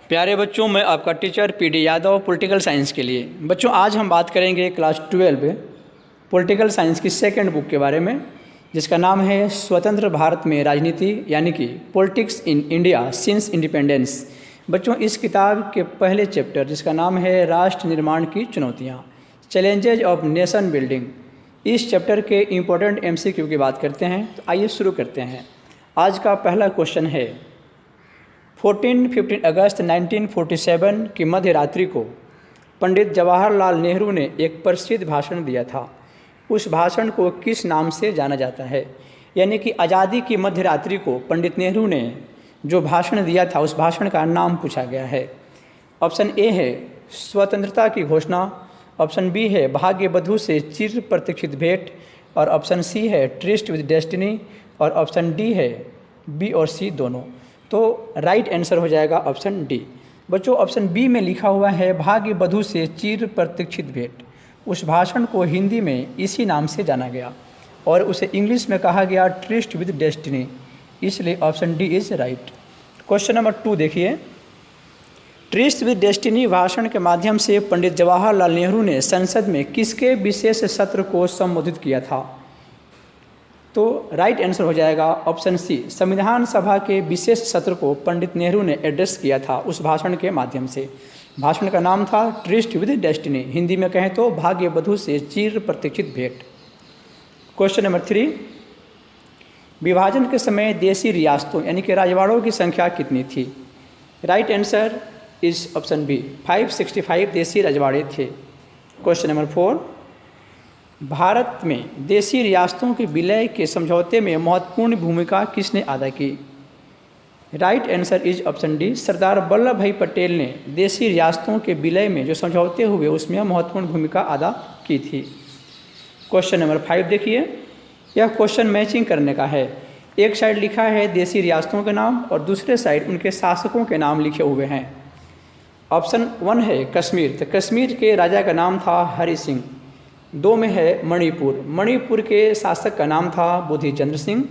प्यारे बच्चों, मैं आपका teacher PD Yadav political science के लिए। बच्चों, आज हम बात करेंगे क्लास 12 पॉलिटिकल साइंस की सेकंड बुक के बारे में, जिसका नाम है स्वतंत्र भारत में राजनीति, यानी कि politics in India since independence. बच्चों, इस किताब के पहले चैप्टर, जिसका नाम है राष्ट्र निर्माण की चुनौतियाँ, चैलेंजेज ऑफ नेशन बिल्डिंग, इस चैप्टर के इम्पोर्टेंट MCQ की बात करते हैं। तो आइए शुरू करते हैं। आज का पहला क्वेश्चन है, 14-15 अगस्त 1947 की मध्य रात्रि को पंडित जवाहरलाल नेहरू ने एक प्रसिद्ध भाषण दिया था। उस भाषण को किस नाम से जाना जाता है? यानी कि आज़ादी की मध्य रात्रि को पंडित नेहरू ने जो भाषण दिया था, उस भाषण का नाम पूछा गया है। ऑप्शन ए है स्वतंत्रता की घोषणा, ऑप्शन बी है भाग्य बधू से चिर प्रतीक्षित भेंट, और ऑप्शन सी है ट्रिस्ट विद डेस्टिनी, और ऑप्शन डी है बी और सी दोनों। तो राइट आंसर हो जाएगा ऑप्शन डी। बच्चों, ऑप्शन बी में लिखा हुआ है भाग्य बधू से चिर प्रतीक्षित भेंट। उस भाषण को हिंदी में इसी नाम से जाना गया और उसे इंग्लिश में कहा गया ट्रिस्ट विद डेस्टिनी, इसलिए option D is right. Question number 2 देखिए, ट्रिस्ट विद डेस्टिनी भाषण के माध्यम से पंडित जवाहरलाल नेहरू ने संसद में किसके विशेष सत्र को संबोधित किया था? तो राइट आंसर हो जाएगा ऑप्शन सी, संविधान सभा के विशेष सत्र को पंडित नेहरू ने एड्रेस किया था उस भाषण के माध्यम से। भाषण का नाम था ट्रिस्ट विद डेस्टिनी, हिंदी में कहें तो भाग्य बधू से चिर प्रतीक्षित भेंट। क्वेश्चन नंबर 3, विभाजन के समय देशी रियासतों यानी कि राजवाड़ों की संख्या कितनी थी? Right answer is option B, 565 देशी रजवाड़े थे। क्वेश्चन नंबर 4, भारत में देशी रियासतों के विलय के समझौते में महत्वपूर्ण भूमिका किसने अदा की? Right answer is option D, Sardar Vallabh Bhai Patel ने देशी रियासतों के विलय में जो समझौते हुए उसमें महत्वपूर्ण भूमिका अदा की थी। क्वेश्चन नंबर 5 देखिए, यह क्वेश्चन मैचिंग करने का है। एक साइड लिखा है देशी रियासतों के नाम और दूसरे साइड उनके शासकों के नाम लिखे हुए हैं। ऑप्शन 1 है कश्मीर, तो कश्मीर के राजा का नाम था हरि सिंह। 2 में है मणिपुर, मणिपुर के शासक का नाम था बोधि चंद्र सिंह।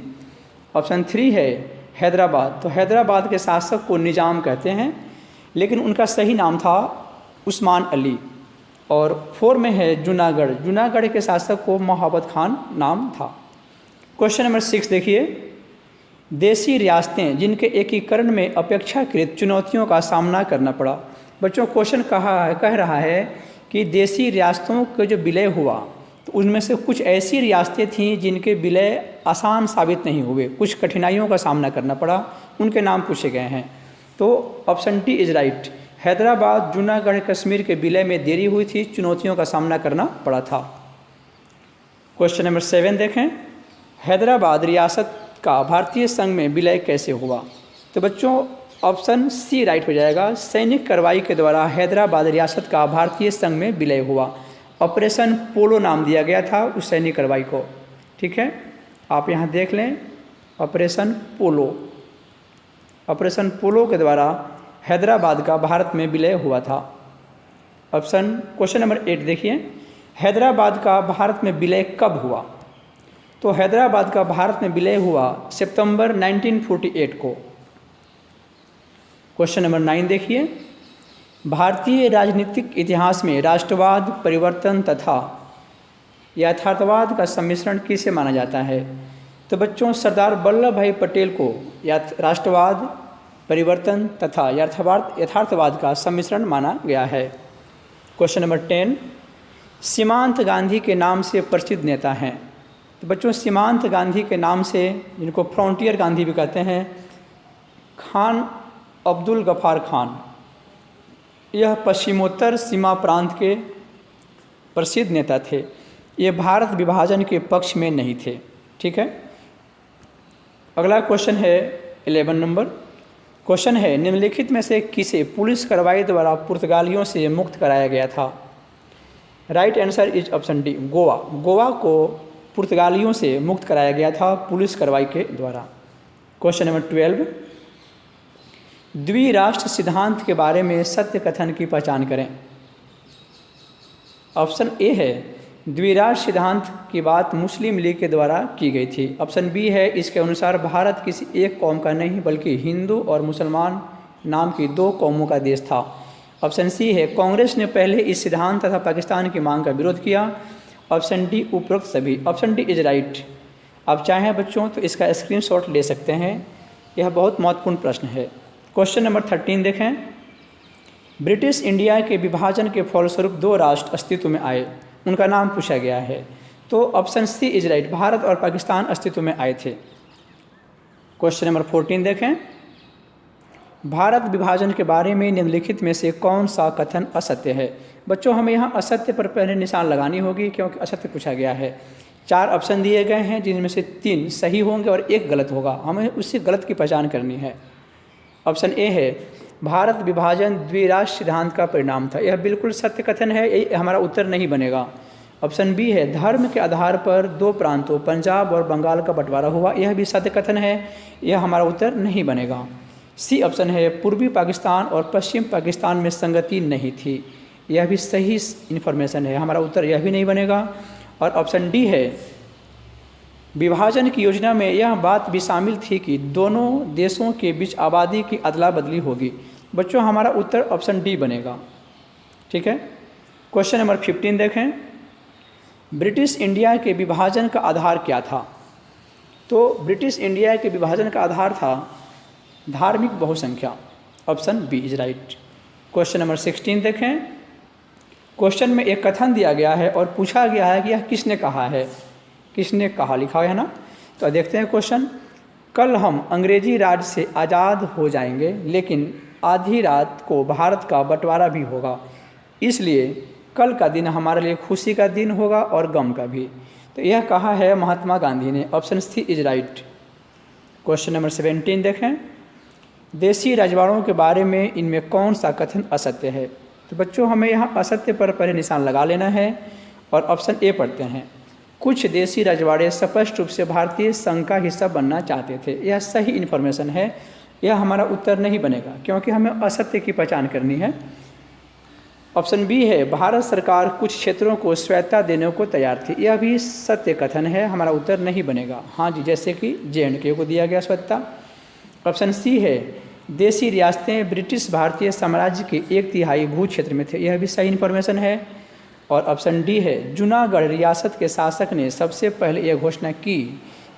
ऑप्शन 3 है हैदराबाद, तो हैदराबाद के शासक को निजाम कहते हैं, लेकिन उनका सही नाम था उस्मान अली। और 4 में है जूनागढ़, जूनागढ़ के शासक को मोहब्बत खान नाम था। क्वेश्चन नंबर 6 देखिए, देशी रियासतें जिनके एकीकरण में अपेक्षाकृत चुनौतियों का सामना करना पड़ा। बच्चों, क्वेश्चन कह रहा है कि देशी रियासतों का जो विलय हुआ तो उनमें से कुछ ऐसी रियासतें थीं जिनके विलय आसान साबित नहीं हुए, कुछ कठिनाइयों का सामना करना पड़ा, उनके नाम पूछे गए हैं। तो option D is right, Hyderabad, Junagadh, Kashmir के विलय में देरी हुई थी, चुनौतियों का सामना करना पड़ा था। क्वेश्चन नंबर 7 देखें, हैदराबाद रियासत का भारतीय संघ में विलय कैसे हुआ? तो बच्चों, ऑप्शन सी राइट हो जाएगा, सैनिक कार्रवाई के द्वारा हैदराबाद रियासत का भारतीय संघ में विलय हुआ। ऑपरेशन पोलो नाम दिया गया था उस सैनिक कार्रवाई को। ठीक है, आप यहाँ देख लें, ऑपरेशन पोलो, ऑपरेशन पोलो के द्वारा हैदराबाद का भारत में विलय हुआ था। क्वेश्चन नंबर 8 देखिए, हैदराबाद का भारत में विलय कब हुआ? तो हैदराबाद का भारत में विलय हुआ सितंबर 1948 को। क्वेश्चन नंबर 9 देखिए, भारतीय राजनीतिक इतिहास में राष्ट्रवाद, परिवर्तन तथा यथार्थवाद का सम्मिश्रण किसे माना जाता है? तो बच्चों, सरदार वल्लभ भाई पटेल को राष्ट्रवाद, परिवर्तन तथा यथार्थवाद का सम्मिश्रण माना गया है। क्वेश्चन नंबर 10, सीमांत गांधी के नाम से प्रसिद्ध नेता हैं। तो बच्चों, सीमांत गांधी के नाम से, जिनको फ्रंटियर गांधी भी कहते हैं, खान अब्दुल गफ्फार खान, यह पश्चिमोत्तर सीमा प्रांत के प्रसिद्ध नेता थे। ये भारत विभाजन के पक्ष में नहीं थे। ठीक है, अगला क्वेश्चन है 11 नंबर। क्वेश्चन है, निम्नलिखित में से किसे पुलिस कार्रवाई द्वारा पुर्तगालियों से मुक्त कराया गया था? Right answer is option D, Goa. Goa को पुर्तगालियों से मुक्त कराया गया था पुलिस कार्रवाई के द्वारा। क्वेश्चन नंबर 12, द्विराष्ट्र सिद्धांत के बारे में सत्य कथन की पहचान करें। ऑप्शन ए है द्विराष्ट्र सिद्धांत की बात मुस्लिम लीग के द्वारा की गई थी। ऑप्शन बी है इसके अनुसार भारत किसी एक कौम का नहीं बल्कि हिंदू और मुसलमान नाम की 2 कौमों का देश था। ऑप्शन सी है कांग्रेस ने पहले इस सिद्धांत तथा पाकिस्तान की मांग का विरोध किया। ऑप्शन डी उपरोक्त सभी। Option D is right. आप चाहें बच्चों तो इसका स्क्रीनशॉट ले सकते हैं, यह बहुत महत्वपूर्ण प्रश्न है। क्वेश्चन नंबर 13 देखें। ब्रिटिश इंडिया के विभाजन के फलस्वरूप 2 राष्ट्र अस्तित्व में आए, उनका नाम पूछा गया है। तो option C is right, Bharat और पाकिस्तान अस्तित्व में आए थे। क्वेश्चन नंबर 14 देखें। भारत विभाजन के बारे में निम्नलिखित में से कौन सा कथन असत्य है। बच्चों हमें यहाँ असत्य पर पहले निशान लगानी होगी क्योंकि असत्य पूछा गया है। 4 ऑप्शन दिए गए हैं जिनमें से 3 सही होंगे और 1 गलत होगा, हमें उसी गलत की पहचान करनी है। ऑप्शन ए है भारत विभाजन द्विराष्ट्र सिद्धांत का परिणाम था, यह बिल्कुल सत्य कथन है, ये हमारा उत्तर नहीं बनेगा। ऑप्शन बी है धर्म के आधार पर 2 प्रांतों पंजाब और बंगाल का बंटवारा हुआ, यह भी सत्य कथन है, यह हमारा उत्तर नहीं बनेगा। सी ऑप्शन है पूर्वी पाकिस्तान और पश्चिम पाकिस्तान में संगति नहीं थी, यह भी सही इन्फॉर्मेशन है, हमारा उत्तर यह भी नहीं बनेगा। और ऑप्शन डी है विभाजन की योजना में यह बात भी शामिल थी कि दोनों देशों के बीच आबादी की अदला बदली होगी। बच्चों हमारा उत्तर ऑप्शन डी बनेगा। ठीक है। क्वेश्चन नंबर 15 देखें। ब्रिटिश इंडिया के विभाजन का आधार क्या था। तो ब्रिटिश इंडिया के विभाजन का आधार था धार्मिक बहुसंख्या। Option B is right. Question number 16 देखें। क्वेश्चन में एक कथन दिया गया है और पूछा गया है कि यह किसने कहा है, किसने कहा, लिखा है ना। तो देखते हैं क्वेश्चन। कल हम अंग्रेजी राज से आज़ाद हो जाएंगे लेकिन आधी रात को भारत का बंटवारा भी होगा, इसलिए कल का दिन हमारे लिए खुशी का दिन होगा और गम का भी। तो यह कहा है महात्मा गांधी ने। Option C is right. Question number 17 देखें। देशी रजवाड़ों के बारे में इनमें कौन सा कथन असत्य है। तो बच्चों हमें यहाँ असत्य पर पहले निशान लगा लेना है और ऑप्शन ए पढ़ते हैं। कुछ देशी रजवाड़े स्पष्ट रूप से भारतीय संघ का हिस्सा बनना चाहते थे, यह सही इन्फॉर्मेशन है, यह हमारा उत्तर नहीं बनेगा क्योंकि हमें असत्य की पहचान करनी है। ऑप्शन बी है भारत सरकार कुछ क्षेत्रों को स्वायत्तता देने को तैयार थी, यह भी सत्य कथन है, हमारा उत्तर नहीं बनेगा। हाँ जी, जैसे कि JNK को दिया गया स्वायत्तता। ऑप्शन सी है देशी रियासतें ब्रिटिश भारतीय साम्राज्य के 1/3 भू क्षेत्र में थे, यह भी सही इन्फॉर्मेशन है। और ऑप्शन डी है जूनागढ़ रियासत के शासक ने सबसे पहले यह घोषणा की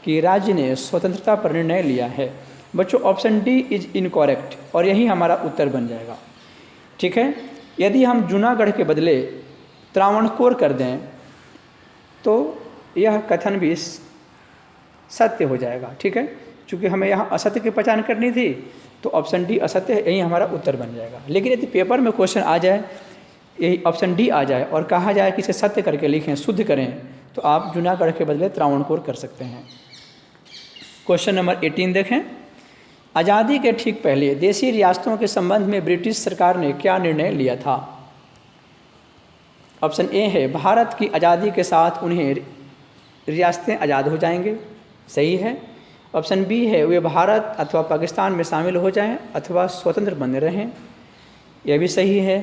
कि राज्य ने स्वतंत्रता पर निर्णय लिया है। बच्चों ऑप्शन डी इज इनकॉरेक्ट और यही हमारा उत्तर बन जाएगा। ठीक है। यदि हम जूनागढ़ के बदले त्रावणकोर कर दें तो यह कथन भी सत्य हो जाएगा। ठीक है। चूँकि हमें यहाँ असत्य की पहचान करनी थी तो ऑप्शन डी असत्य है, यही हमारा उत्तर बन जाएगा। लेकिन यदि पेपर में क्वेश्चन आ जाए, यही ऑप्शन डी आ जाए और कहा जाए कि इसे सत्य करके लिखें, शुद्ध करें, तो आप जूनागढ़ के बदले त्रावणकोर कर सकते हैं। क्वेश्चन नंबर 18 देखें। आज़ादी के ठीक पहले देशी रियासतों के संबंध में ब्रिटिश सरकार ने क्या निर्णय लिया था। ऑप्शन ए है भारत की आज़ादी के साथ उन्हें रियासतें आज़ाद हो जाएंगे, सही है। ऑप्शन बी है वे भारत अथवा पाकिस्तान में शामिल हो जाएं अथवा स्वतंत्र बने रहें, यह भी सही है।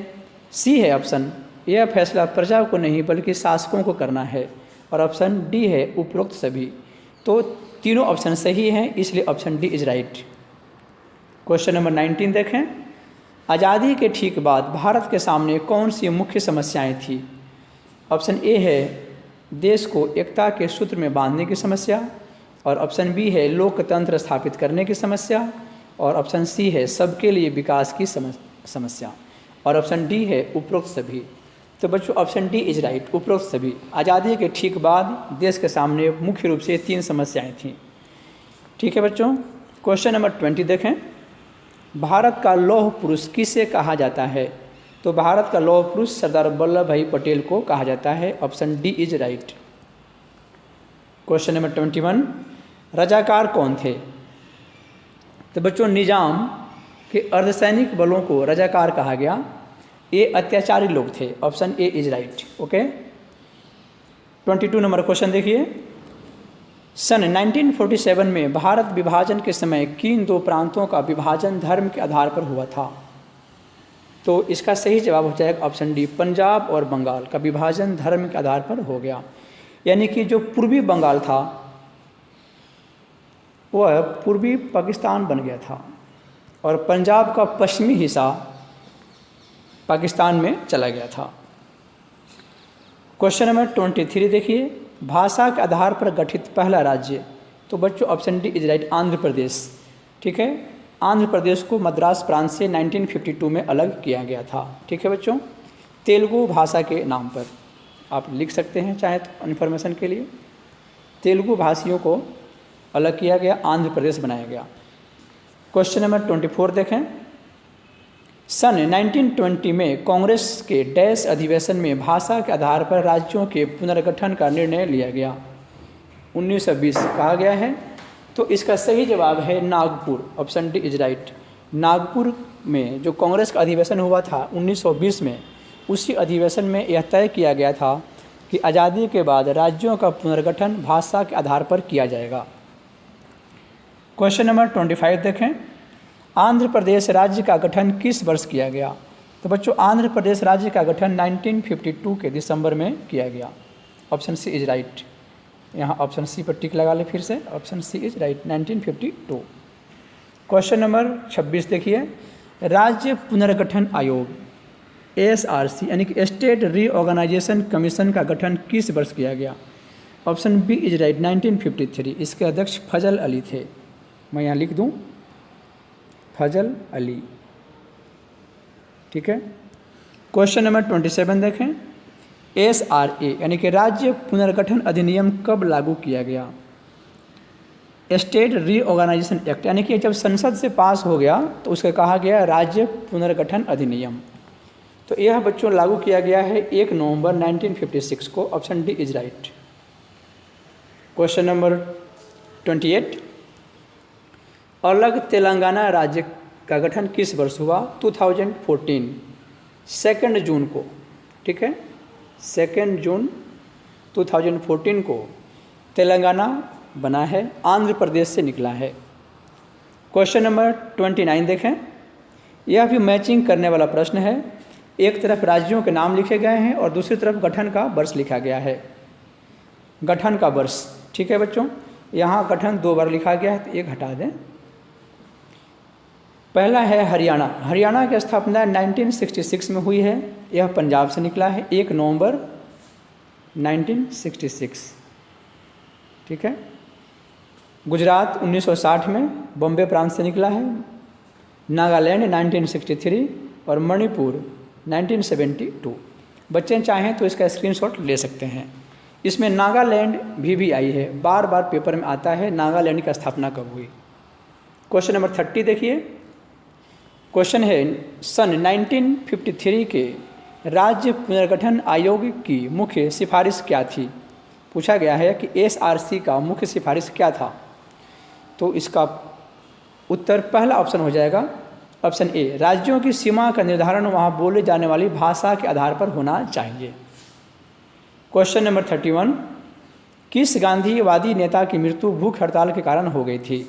सी है ऑप्शन, यह फैसला प्रजा को नहीं बल्कि शासकों को करना है। और ऑप्शन डी है उपरोक्त सभी। तो तीनों ऑप्शन सही हैं, इसलिए option D is right. Question number 19 देखें। आज़ादी के ठीक बाद भारत के सामने कौन सी मुख्य समस्याएं थी। ऑप्शन ए है देश को एकता के सूत्र में बांधने की समस्या। और ऑप्शन बी है लोकतंत्र स्थापित करने की समस्या। और ऑप्शन सी है सबके लिए विकास की समस्या। और ऑप्शन डी है उपरोक्त सभी। तो बच्चों ऑप्शन डी इज राइट, उपरोक्त सभी। आज़ादी के ठीक बाद देश के सामने मुख्य रूप से 3 समस्याएं थीं। ठीक है बच्चों। क्वेश्चन नंबर 20 देखें। भारत का लौह पुरुष किसे कहा जाता है। तो भारत का लौह पुरुष सरदार वल्लभ भाई पटेल को कहा जाता है। Option D is right. Question number 21। रजाकार कौन थे। तो बच्चों निजाम के अर्धसैनिक बलों को रजाकार कहा गया, ये अत्याचारी लोग थे। Option A is right. Okay. 22 number question देखिए। सन 1947 में भारत विभाजन के समय किन 2 प्रांतों का विभाजन धर्म के आधार पर हुआ था। तो इसका सही जवाब हो जाएगा ऑप्शन डी, पंजाब और बंगाल का विभाजन धर्म के आधार पर हो गया। यानी कि जो पूर्वी बंगाल था वह पूर्वी पाकिस्तान बन गया था। और पंजाब का पश्चिमी हिस्सा पाकिस्तान में चला गया था। क्वेश्चन नंबर 23 देखिए, भाषा के आधार पर गठित पहला राज्य। तो बच्चों option D is right, Andhra Pradesh. ठीक है, आंध्र प्रदेश को मद्रास प्रांत से 1952 में अलग किया गया था। ठीक है बच्चों, तेलुगु भाषा के नाम पर आप लिख सकते हैं चाहे तो इन्फॉर्मेशन के लिए। तेलुगु भाषियों को अलग किया गया, आंध्र प्रदेश बनाया गया। क्वेश्चन नंबर 24 देखें, सन 1920 में कांग्रेस के डैश अधिवेशन में भाषा के आधार पर राज्यों के पुनर्गठन का निर्णय लिया गया। 1920 कहा गया है, तो इसका सही जवाब है Nagpur. Option D is right. Nagpur में जो कांग्रेस का अधिवेशन हुआ था 1920 में, उसी अधिवेशन में यह तय किया गया था कि आज़ादी के बाद राज्यों का पुनर्गठन भाषा के आधार पर किया जाएगा। क्वेश्चन नंबर 25 देखें, आंध्र प्रदेश राज्य का गठन किस वर्ष किया गया। तो बच्चों आंध्र प्रदेश राज्य का गठन 1952 के दिसंबर में किया गया। Option C is right. यहाँ ऑप्शन सी पर टिक लगा ले फिर से, option C is right, 1952। Question number 26 देखिए, राज्य पुनर्गठन आयोग ASRC यानी कि स्टेट रीऑर्गेनाइजेशन कमीशन का गठन किस वर्ष किया गया। Option B is right, 1953। इसके अध्यक्ष फजल अली थे। मैं यहाँ लिख दूँ, फजल अली। ठीक है, क्वेश्चन नंबर 27 देखें, SRA यानी कि राज्य पुनर्गठन अधिनियम कब लागू किया गया। स्टेट रीऑर्गेनाइजेशन एक्ट यानी कि जब संसद से पास हो गया तो उसका कहा गया राज्य पुनर्गठन अधिनियम। तो यह बच्चों लागू किया गया है 1 नवंबर 1956 को। Option D is right. Question number 28, अलग तेलंगाना राज्य का गठन किस वर्ष हुआ। 2014 2 जून को। ठीक है, 2 जून 2014 को तेलंगाना बना है, आंध्र प्रदेश से निकला है। क्वेश्चन नंबर 29 देखें, यह भी मैचिंग करने वाला प्रश्न है। एक तरफ राज्यों के नाम लिखे गए हैं और दूसरी तरफ गठन का वर्ष लिखा गया है। गठन का वर्ष, ठीक है बच्चों, यहाँ गठन 2 बार लिखा गया है तो एक हटा दें। पहला है हरियाणा। हरियाणा की स्थापना 1966 में हुई है, यह पंजाब से निकला है, 1 नवंबर 1966। ठीक है, गुजरात 1960 में बॉम्बे प्रांत से निकला है, नागालैंड 1963 और मणिपुर 1972। बच्चे चाहें तो इसका स्क्रीनशॉट ले सकते हैं। इसमें नागालैंड भी आई है, बार बार पेपर में आता है नागालैंड की स्थापना कब हुई। क्वेश्चन नंबर 30 देखिए, क्वेश्चन है सन 1953 के राज्य पुनर्गठन आयोग की मुख्य सिफारिश क्या थी। पूछा गया है कि SRC का मुख्य सिफारिश क्या था। तो इसका उत्तर पहला ऑप्शन हो जाएगा, ऑप्शन ए, राज्यों की सीमा का निर्धारण वहाँ बोले जाने वाली भाषा के आधार पर होना चाहिए। क्वेश्चन नंबर 31, किस गांधीवादी नेता की मृत्यु भूख हड़ताल के कारण हो गई थी।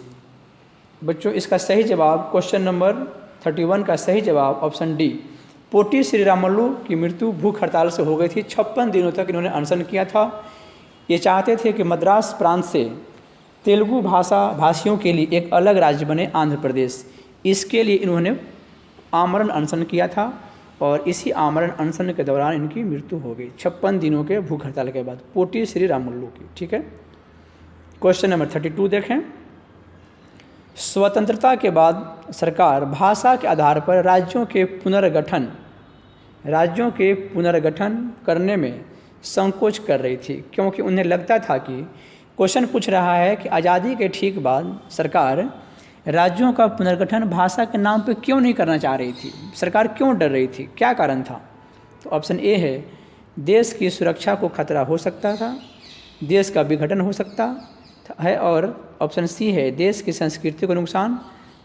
बच्चों इसका सही जवाब, क्वेश्चन नंबर 31 का सही जवाब ऑप्शन डी, पोटी श्रीरामुलु की मृत्यु भूख हड़ताल से हो गई थी। 56 दिनों तक इन्होंने अनशन किया था। ये चाहते थे कि मद्रास प्रांत से तेलुगु भाषियों के लिए एक अलग राज्य बने, आंध्र प्रदेश। इसके लिए इन्होंने आमरण अनशन किया था और इसी आमरण अनशन के दौरान इनकी मृत्यु हो गई 56 दिनों के भूख हड़ताल के बाद, पोटी श्रीरामुलु की। ठीक है, क्वेश्चन नंबर 32 देखें, स्वतंत्रता के बाद सरकार भाषा के आधार पर राज्यों के पुनर्गठन करने में संकोच कर रही थी, क्योंकि उन्हें लगता था कि क्वेश्चन पूछ रहा है कि आज़ादी के ठीक बाद सरकार राज्यों का पुनर्गठन भाषा के नाम पर क्यों नहीं करना चाह रही थी। सरकार क्यों डर रही थी, क्या कारण था। तो ऑप्शन ए है, देश की सुरक्षा को खतरा हो सकता था, देश का विघटन हो सकता है, और ऑप्शन सी है देश की संस्कृति को नुकसान,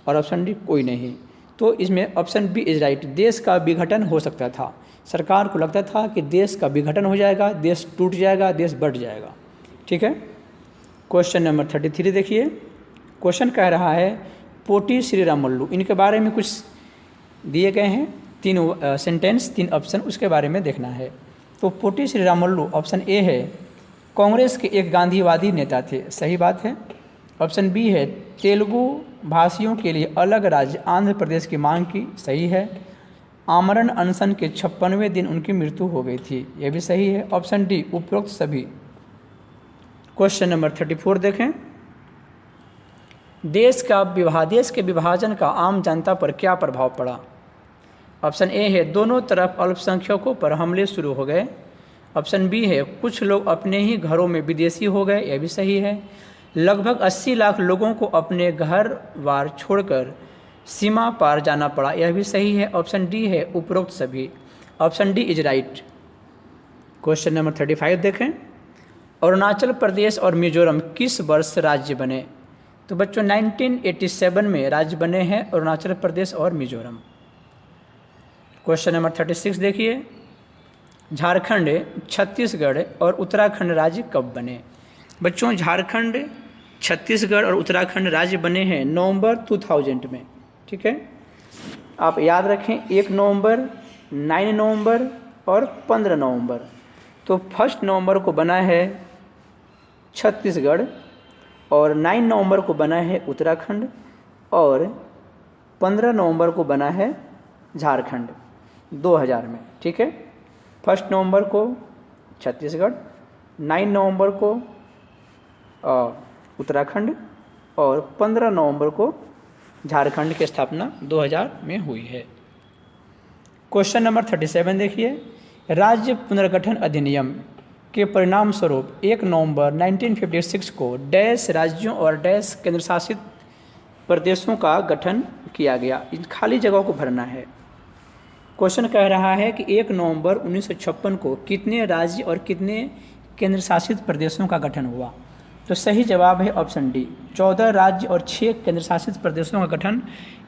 और ऑप्शन डी कोई नहीं। तो इसमें ऑप्शन बी इज राइट, देश का विघटन हो सकता था। सरकार को लगता था कि देश का विघटन हो जाएगा, देश टूट जाएगा, देश बढ़ जाएगा। ठीक है, क्वेश्चन नंबर 33 देखिए, क्वेश्चन कह रहा है पोटी श्रीरामुलु, इनके बारे में कुछ दिए गए हैं, 3 सेंटेंस 3 ऑप्शन, उसके बारे में देखना है। तो पोटी श्रीरामुलु ऑप्शन ए है, कांग्रेस के एक गांधीवादी नेता थे, सही बात है। ऑप्शन बी है तेलुगु भाषियों के लिए अलग राज्य आंध्र प्रदेश की मांग की, सही है। आमरण अनशन के 56वें दिन उनकी मृत्यु हो गई थी, यह भी सही है। ऑप्शन डी उपरोक्त सभी। क्वेश्चन नंबर 34 देखें। देश के विभाजन का आम जनता पर क्या प्रभाव पड़ा? ऑप्शन ए है दोनों तरफ अल्पसंख्यकों पर हमले शुरू हो गए। ऑप्शन बी है कुछ लोग अपने ही घरों में विदेशी हो गए, यह भी सही है। लगभग 80 लाख लोगों को अपने घर बार छोड़कर सीमा पार जाना पड़ा, यह भी सही है। ऑप्शन डी है उपरोक्त सभी। Option D is right. Question number 35 देखें। अरुणाचल प्रदेश और मिजोरम किस वर्ष राज्य बने? तो बच्चों 1987 में राज्य बने हैं अरुणाचल प्रदेश और मिजोरम। क्वेश्चन नंबर 36 देखिए। झारखंड, छत्तीसगढ़ और उत्तराखंड राज्य कब बने? बच्चों झारखंड, छत्तीसगढ़ और उत्तराखंड राज्य बने हैं नवंबर 2000 में, ठीक है। आप याद रखें 1 नवंबर, 9 नवंबर और 15 नवंबर। तो 1 नवंबर को बना है छत्तीसगढ़ और 9 नवंबर को बना है उत्तराखंड और 15 नवंबर को बना है झारखंड 2000 में, ठीक है। 1 नवंबर को छत्तीसगढ़, 9 नवंबर को उत्तराखंड और 15 नवंबर को झारखंड की स्थापना 2000 में हुई है। क्वेश्चन नंबर 37 देखिए। राज्य पुनर्गठन अधिनियम के परिणाम स्वरूप 1 नवंबर 1956 को डैश राज्यों और डैश केंद्र शासित प्रदेशों का गठन किया गया। इन खाली जगहों को भरना है। क्वेश्चन कह रहा है कि 1 नवंबर 1956 को कितने राज्य और कितने केंद्र शासित प्रदेशों का गठन हुआ? तो सही जवाब है ऑप्शन डी, 14 राज्य और 6 केंद्र शासित प्रदेशों का गठन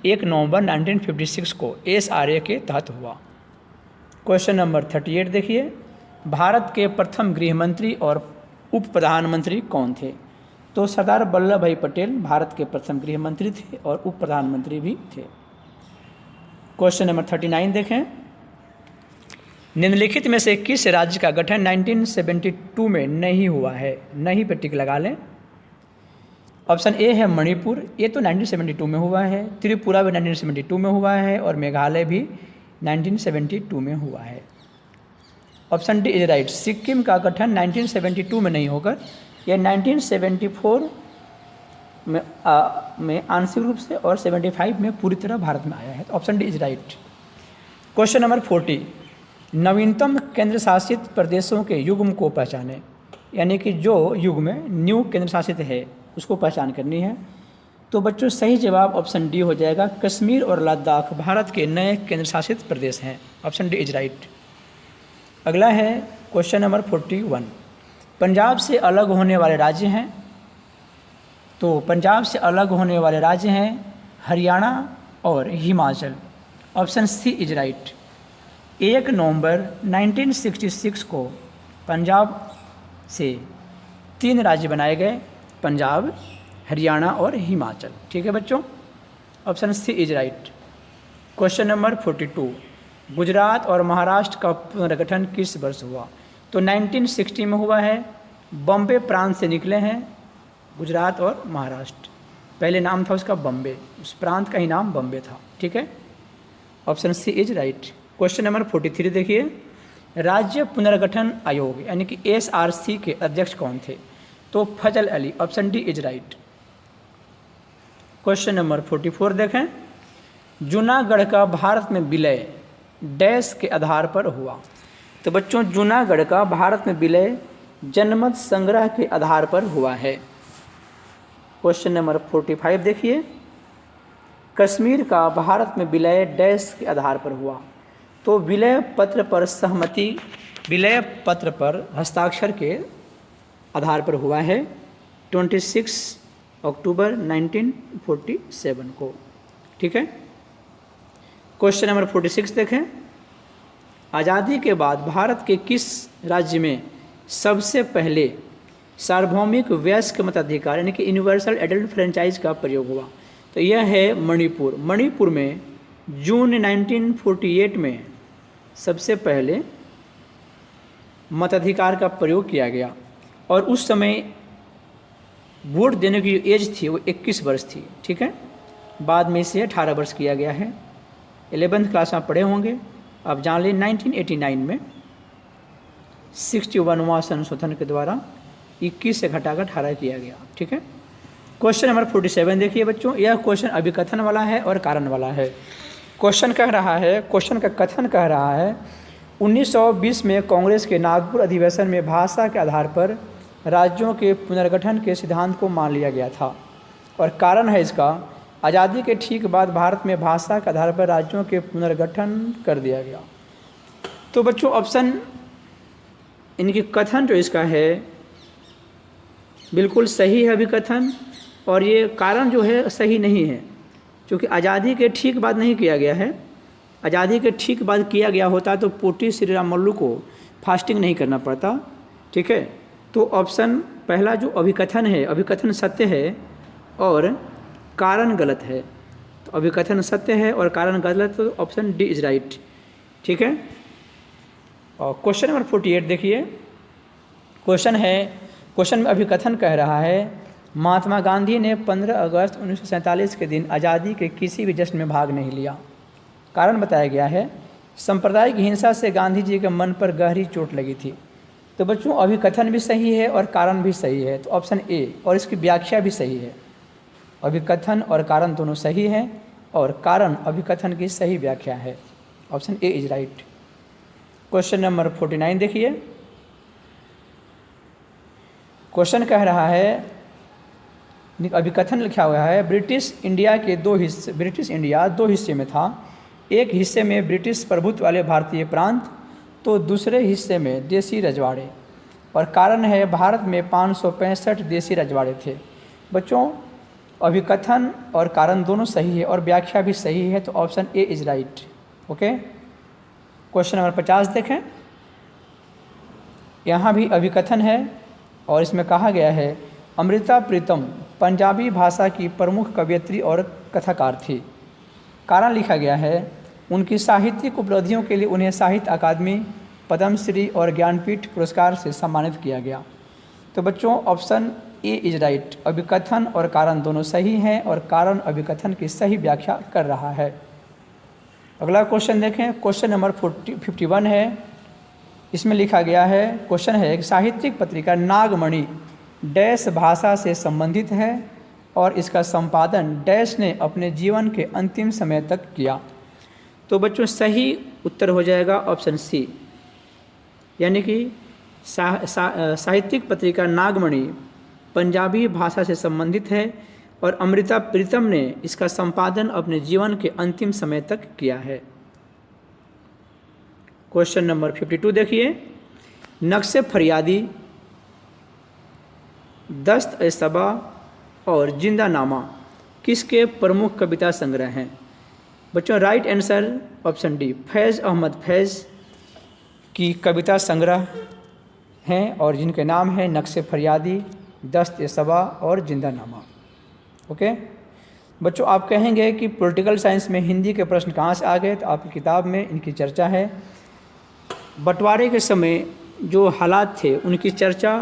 1 नवंबर 1956 को SRA के तहत हुआ। क्वेश्चन नंबर 38 देखिए। भारत के प्रथम गृह मंत्री और उप प्रधानमंत्री कौन थे? तो सरदार वल्लभ भाई पटेल भारत के प्रथम गृह मंत्री थे और उप प्रधानमंत्री भी थे। क्वेश्चन नंबर 39 देखें। निम्नलिखित में से किस राज्य का गठन 1972 में नहीं हुआ है? नहीं पे टिक लगा लें। ऑप्शन ए है मणिपुर, ये तो 1972 में हुआ है। त्रिपुरा भी 1972 में हुआ है और मेघालय भी 1972 में हुआ है। Option D is right. Sikkim का गठन 1972 में नहीं होकर यह 1974 में आंशिक रूप से और 75 में पूरी तरह भारत में आया है। तो option D is right. Question number 40। नवीनतम केंद्र शासित प्रदेशों के युग्म को पहचानें, यानी कि जो युग में न्यू केंद्र शासित है उसको पहचान करनी है। तो बच्चों सही जवाब ऑप्शन डी हो जाएगा। कश्मीर और लद्दाख भारत के नए केंद्र शासित प्रदेश हैं। Option D is right. अगला है क्वेश्चन नंबर 41। पंजाब से अलग होने वाले राज्य हैं। तो पंजाब से अलग होने वाले राज्य हैं हरियाणा और Himachal. Option C is right. 1 नवंबर 1966 को पंजाब से 3 राज्य बनाए गए, पंजाब, हरियाणा और हिमाचल, ठीक है बच्चों। Option C is right. Question number 42। Gujarat और महाराष्ट्र का पुनर्गठन किस वर्ष हुआ? तो 1960 में हुआ है। बॉम्बे प्रांत से निकले हैं गुजरात और महाराष्ट्र। पहले नाम था उसका बॉम्बे, उस प्रांत का ही नाम बॉम्बे था, ठीक है। Option C is right. Question number 43 देखिए। राज्य पुनर्गठन आयोग यानी कि SRC के अध्यक्ष कौन थे? तो Fazal Ali. Option D is right. Question number 44 देखें। जूनागढ़ का भारत में विलय डैश के आधार पर हुआ। तो बच्चों जूनागढ़ का भारत में विलय जनमत संग्रह के आधार पर हुआ है। क्वेश्चन नंबर 45 देखिए। कश्मीर का भारत में विलय डैश के आधार पर हुआ। तो विलय पत्र पर सहमति, विलय पत्र पर हस्ताक्षर के आधार पर हुआ है 26 अक्टूबर 1947 को, ठीक है। क्वेश्चन नंबर 46 देखें। आज़ादी के बाद भारत के किस राज्य में सबसे पहले सार्वभौमिक वयस्क मताधिकार यानी कि यूनिवर्सल एडल्ट फ्रेंचाइज का प्रयोग हुआ? तो यह है मणिपुर। मणिपुर में जून 1948 में सबसे पहले मताधिकार का प्रयोग किया गया और उस समय वोट देने की जो एज थी वो 21 वर्ष थी, ठीक है। बाद में इसे 18 वर्ष किया गया है। 11th क्लास में पढ़े होंगे, आप जान लें 1989 में 61वां संशोधन के द्वारा 21 से घटाकर 18 किया गया, ठीक है। क्वेश्चन नंबर 47 देखिए बच्चों, यह क्वेश्चन अभिकथन वाला है और कारण वाला है। क्वेश्चन का कथन कह रहा है 1920 में कांग्रेस के नागपुर अधिवेशन में भाषा के आधार पर राज्यों के पुनर्गठन के सिद्धांत को मान लिया गया था, और कारण है इसका आज़ादी के ठीक बाद भारत में भाषा के आधार पर राज्यों के पुनर्गठन कर दिया गया। तो बच्चों ऑप्शन इनकी कथन जो इसका है बिल्कुल सही है अभिकथन, और ये कारण जो है सही नहीं है, क्योंकि आज़ादी के ठीक बाद नहीं किया गया है। आज़ादी के ठीक बाद किया गया होता तो पोटी श्री रामुलु को फास्टिंग नहीं करना पड़ता, ठीक है। तो ऑप्शन पहला जो अभिकथन है, अभिकथन सत्य है और कारण गलत है। तो अभिकथन सत्य है और कारण गलत, तो ऑप्शन डी इज राइट, ठीक है। और क्वेश्चन नंबर 48 देखिए, क्वेश्चन में अभिकथन कह रहा है महात्मा गांधी ने 15 अगस्त 1947 के दिन आज़ादी के किसी भी जश्न में भाग नहीं लिया। कारण बताया गया है सांप्रदायिक हिंसा से गांधी जी के मन पर गहरी चोट लगी थी। तो बच्चों अभिकथन भी सही है और कारण भी सही है, तो ऑप्शन ए, और इसकी व्याख्या भी सही है। अभिकथन और कारण दोनों सही हैं और कारण अभिकथन की सही व्याख्या है, option A is right. Question number 49 देखिए, क्वेश्चन कह रहा है अभिकथन लिखा हुआ है ब्रिटिश इंडिया दो हिस्से में था। एक हिस्से में ब्रिटिश प्रभुत्व वाले भारतीय प्रांत, तो दूसरे हिस्से में देसी रजवाड़े, और कारण है भारत में 565 देसी रजवाड़े थे। बच्चों अभिकथन और कारण दोनों सही है और व्याख्या भी सही है, तो option A is right, okay. Question number 50 देखें, यहाँ भी अभिकथन है और इसमें कहा गया है अमृता प्रीतम पंजाबी भाषा की प्रमुख कवयित्री और कथाकार थी। कारण लिखा गया है उनकी साहित्यिक उपलब्धियों के लिए उन्हें साहित्य अकादमी, पद्मश्री और ज्ञानपीठ पुरस्कार से सम्मानित किया गया। तो बच्चों ऑप्शन ए इज राइट, अभिकथन और कारण दोनों सही हैं और कारण अभिकथन की सही व्याख्या कर रहा है। अगला क्वेश्चन देखें, क्वेश्चन नंबर 51 है। इसमें लिखा गया है, क्वेश्चन है कि साहित्यिक पत्रिका नागमणि डैश भाषा से संबंधित है और इसका संपादन डैश ने अपने जीवन के अंतिम समय तक किया। तो बच्चों सही उत्तर हो जाएगा ऑप्शन सी, यानी कि साहित्यिक पत्रिका नागमणि पंजाबी भाषा से संबंधित है और अमृता प्रीतम ने इसका संपादन अपने जीवन के अंतिम समय तक किया है। क्वेश्चन नंबर 52 देखिए, नक्शे फरियादी, दस्त ए सबा और जिंदानामा किसके प्रमुख कविता संग्रह हैं? बच्चों राइट आंसर ऑप्शन डी, फैज़ अहमद फैज़ की कविता संग्रह हैं और जिनके नाम हैं नक्शे फरियादी, दस्त ए सबा और जिंदानामा, ओके। बच्चों आप कहेंगे कि पॉलिटिकल साइंस में हिंदी के प्रश्न कहाँ से आ गए, तो आपकी किताब में इनकी चर्चा है। बंटवारे के समय जो हालात थे उनकी चर्चा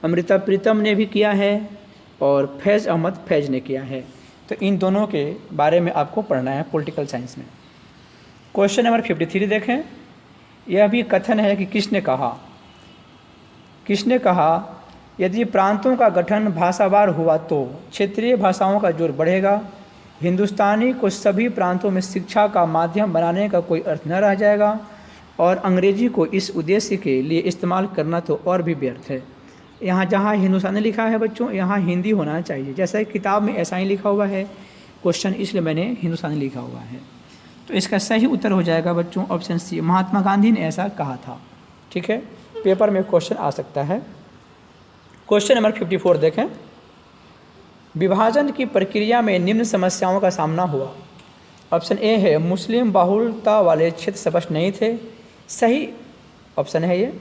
अमृता प्रीतम ने भी किया है और फैज़ अहमद फैज़ ने किया है। तो इन दोनों के बारे में आपको पढ़ना है पॉलिटिकल साइंस में। क्वेश्चन नंबर 53 देखें, यह भी कथन है कि किसने कहा यदि प्रांतों का गठन भाषावार हुआ तो क्षेत्रीय भाषाओं का जोर बढ़ेगा, हिंदुस्तानी को सभी प्रांतों में शिक्षा का माध्यम बनाने का कोई अर्थ न रह जाएगा और अंग्रेजी को इस उद्देश्य के लिए इस्तेमाल करना तो और भी व्यर्थ है। यहाँ जहाँ हिंदुस्तानी लिखा है बच्चों, यहाँ हिंदी होना चाहिए, जैसा किताब में ऐसा ही लिखा हुआ है क्वेश्चन, इसलिए मैंने हिंदुस्तानी लिखा हुआ है। तो इसका सही उत्तर हो जाएगा बच्चों ऑप्शन सी, महात्मा गांधी ने ऐसा कहा था, ठीक है। पेपर में क्वेश्चन आ सकता है। क्वेश्चन नंबर 54 देखें, विभाजन की प्रक्रिया में निम्न समस्याओं का सामना हुआ। ऑप्शन ए है मुस्लिम बहुलता वाले क्षेत्र स्पष्ट नहीं थे, सही ऑप्शन है ये।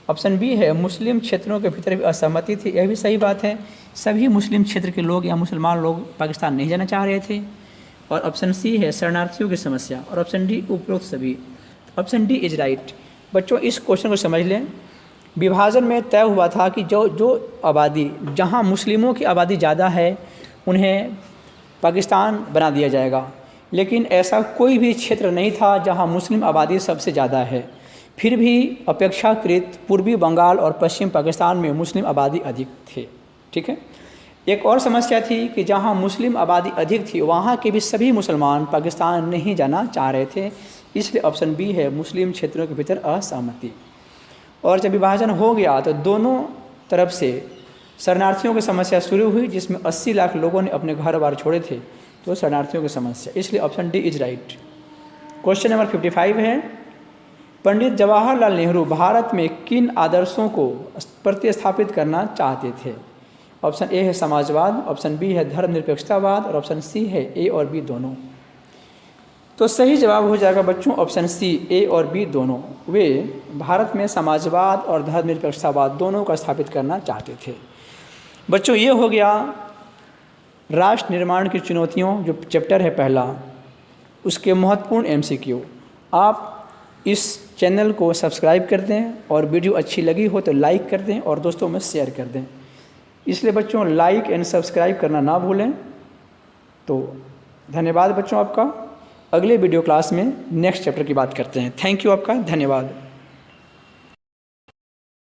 ऑप्शन बी है मुस्लिम क्षेत्रों के भीतर भी असहमति थी, यह भी सही बात है, सभी मुस्लिम क्षेत्र के लोग या मुसलमान लोग पाकिस्तान नहीं जाना चाह रहे थे। और ऑप्शन सी है शरणार्थियों की समस्या, और ऑप्शन डी उपरोक्त सभी। Option D is right. बच्चों इस क्वेश्चन को समझ लें, विभाजन में तय हुआ था कि जो आबादी, जहाँ मुस्लिमों की आबादी ज़्यादा है उन्हें पाकिस्तान बना दिया जाएगा, लेकिन ऐसा कोई भी क्षेत्र नहीं था जहाँ मुस्लिम आबादी सबसे ज़्यादा है। फिर भी अपेक्षाकृत पूर्वी बंगाल और पश्चिम पाकिस्तान में मुस्लिम आबादी अधिक थे। ठीक है। एक और समस्या थी कि जहाँ मुस्लिम आबादी अधिक थी वहाँ के भी सभी मुसलमान पाकिस्तान नहीं जाना चाह रहे थे, इसलिए ऑप्शन बी है मुस्लिम क्षेत्रों के भीतर असहमति। और जब विभाजन हो गया तो दोनों तरफ से शरणार्थियों की समस्या शुरू हुई, जिसमें 80 लाख लोगों ने अपने घर बार छोड़े थे, तो शरणार्थियों की समस्या, इसलिए option D is right. Question number 55 है, पंडित जवाहरलाल नेहरू भारत में किन आदर्शों को प्रतिस्थापित करना चाहते थे? ऑप्शन ए है समाजवाद, ऑप्शन बी है धर्मनिरपेक्षतावाद और ऑप्शन सी है ए और बी दोनों। तो सही जवाब हो जाएगा बच्चों ऑप्शन सी, ए और बी दोनों। वे भारत में समाजवाद और धर्मनिरपेक्षतावाद दोनों का स्थापित करना चाहते थे। बच्चों ये हो गया राष्ट्र निर्माण की चुनौतियों, जो चैप्टर है पहला, उसके महत्वपूर्ण एमसीक्यू। आप इस चैनल को सब्सक्राइब कर दें और वीडियो अच्छी लगी हो तो लाइक कर दें और दोस्तों में शेयर कर दें। इसलिए बच्चों लाइक एंड सब्सक्राइब करना ना भूलें। तो धन्यवाद बच्चों आपका। अगले वीडियो क्लास में नेक्स्ट चैप्टर की बात करते हैं। थैंक यू आपका, धन्यवाद।